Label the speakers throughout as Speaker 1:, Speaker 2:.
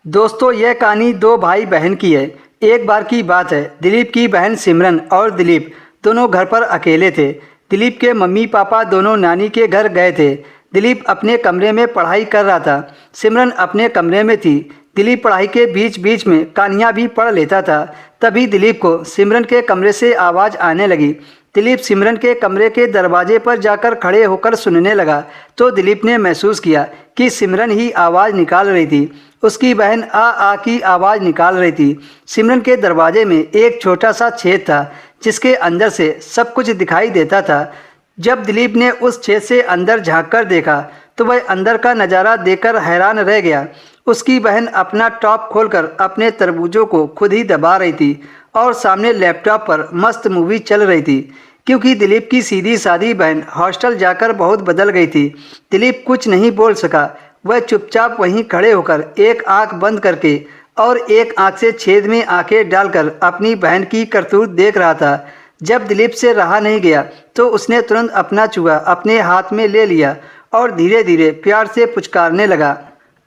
Speaker 1: दोस्तों यह कहानी दो भाई बहन की है। एक बार की बात है, दिलीप की बहन सिमरन और दिलीप दोनों घर पर अकेले थे। दिलीप के मम्मी पापा दोनों नानी के घर गए थे। दिलीप अपने कमरे में पढ़ाई कर रहा था, सिमरन अपने कमरे में थी। दिलीप पढ़ाई के बीच बीच में कहानियाँ भी पढ़ लेता था। तभी दिलीप को सिमरन के कमरे से आवाज़ आने लगी। दिलीप सिमरन के कमरे के दरवाजे पर जाकर खड़े होकर सुनने लगा तो दिलीप ने महसूस किया कि सिमरन ही आवाज़ निकाल रही थी। उसकी बहन आ की आवाज़ निकाल रही थी। सिमरन के दरवाजे में एक छोटा सा छेद था जिसके अंदर से सब कुछ दिखाई देता था। जब दिलीप ने उस छेद से अंदर झांक कर देखा तो वह अंदर का नज़ारा देखकर हैरान रह गया। उसकी बहन अपना टॉप खोलकर अपने तरबूजों को खुद ही दबा रही थी और सामने लैपटॉप पर मस्त मूवी चल रही थी। क्योंकि दिलीप की सीधी सादी बहन हॉस्टल जाकर बहुत बदल गई थी, दिलीप कुछ नहीं बोल सका। वह चुपचाप वहीं खड़े होकर एक आंख बंद करके और एक आंख से छेद में आंखें डालकर अपनी बहन की करतूत देख रहा था। जब दिलीप से रहा नहीं गया तो उसने तुरंत अपना चूहा अपने हाथ में ले लिया और धीरे धीरे प्यार से पुचकारने लगा।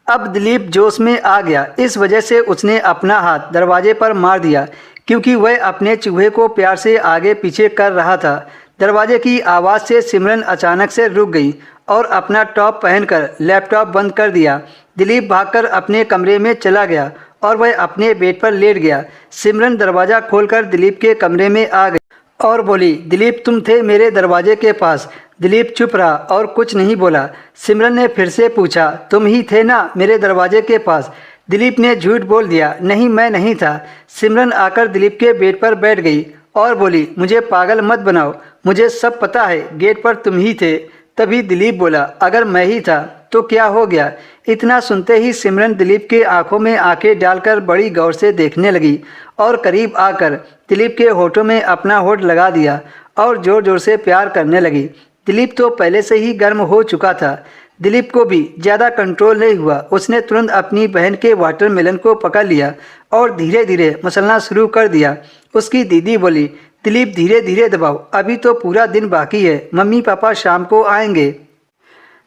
Speaker 1: अब दिलीप जोश में आ गया, इस वजह से उसने अपना हाथ दरवाजे पर मार दिया क्योंकि वह अपने चूहे को प्यार से आगे पीछे कर रहा था। दरवाजे की आवाज़ से सिमरन अचानक से रुक गई और अपना टॉप पहनकर लैपटॉप बंद कर दिया। दिलीप भागकर अपने कमरे में चला गया और वह अपने बेड पर लेट गया। सिमरन दरवाज़ा खोलकर दिलीप के कमरे में आ गई और बोली, दिलीप तुम थे मेरे दरवाजे के पास। दिलीप चुप रहा और कुछ नहीं बोला। सिमरन ने फिर से पूछा, तुम ही थे ना मेरे दरवाजे के पास? दिलीप ने झूठ बोल दिया, नहीं मैं नहीं था। सिमरन आकर दिलीप के बेड पर बैठ गई और बोली, मुझे पागल मत बनाओ, मुझे सब पता है, गेट पर तुम ही थे। तभी दिलीप बोला, अगर मैं ही था तो क्या हो गया? इतना सुनते ही सिमरन दिलीप के आंखों में आंखें डालकर बड़ी गौर से देखने लगी और करीब आकर दिलीप के होठों में अपना होठ लगा दिया और ज़ोर ज़ोर से प्यार करने लगी। दिलीप तो पहले से ही गर्म हो चुका था। दिलीप को भी ज़्यादा कंट्रोल नहीं हुआ। उसने तुरंत अपनी बहन के वाटरमेलन को पकड़ लिया और धीरे धीरे मसलना शुरू कर दिया। उसकी दीदी बोली, दिलीप धीरे धीरे दबाओ, अभी तो पूरा दिन बाकी है, मम्मी पापा शाम को आएंगे।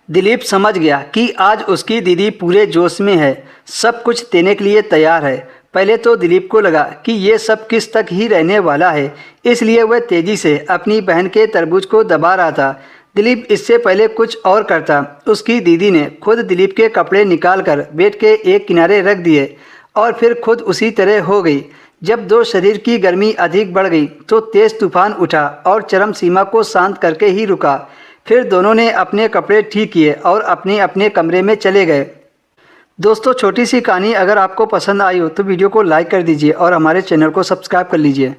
Speaker 1: दिलीप समझ गया कि आज उसकी दीदी पूरे जोश में है, सब कुछ देने के लिए तैयार है। पहले तो दिलीप को लगा कि ये सब किस तक ही रहने वाला है, इसलिए वह तेज़ी से अपनी बहन के तरबूज को दबा रहा था। दिलीप इससे पहले कुछ और करता। उसकी दीदी ने खुद दिलीप के कपड़े निकालकर बेड के एक किनारे रख दिए और फिर खुद उसी तरह हो गई। जब दो शरीर की गर्मी अधिक बढ़ गई तो तेज़ तूफान उठा और चरम सीमा को शांत करके ही रुका। फिर दोनों ने अपने कपड़े ठीक किए और अपने अपने कमरे में चले गए। दोस्तों छोटी सी कहानी अगर आपको पसंद आई हो तो वीडियो को लाइक कर दीजिए और हमारे चैनल को सब्सक्राइब कर लीजिए।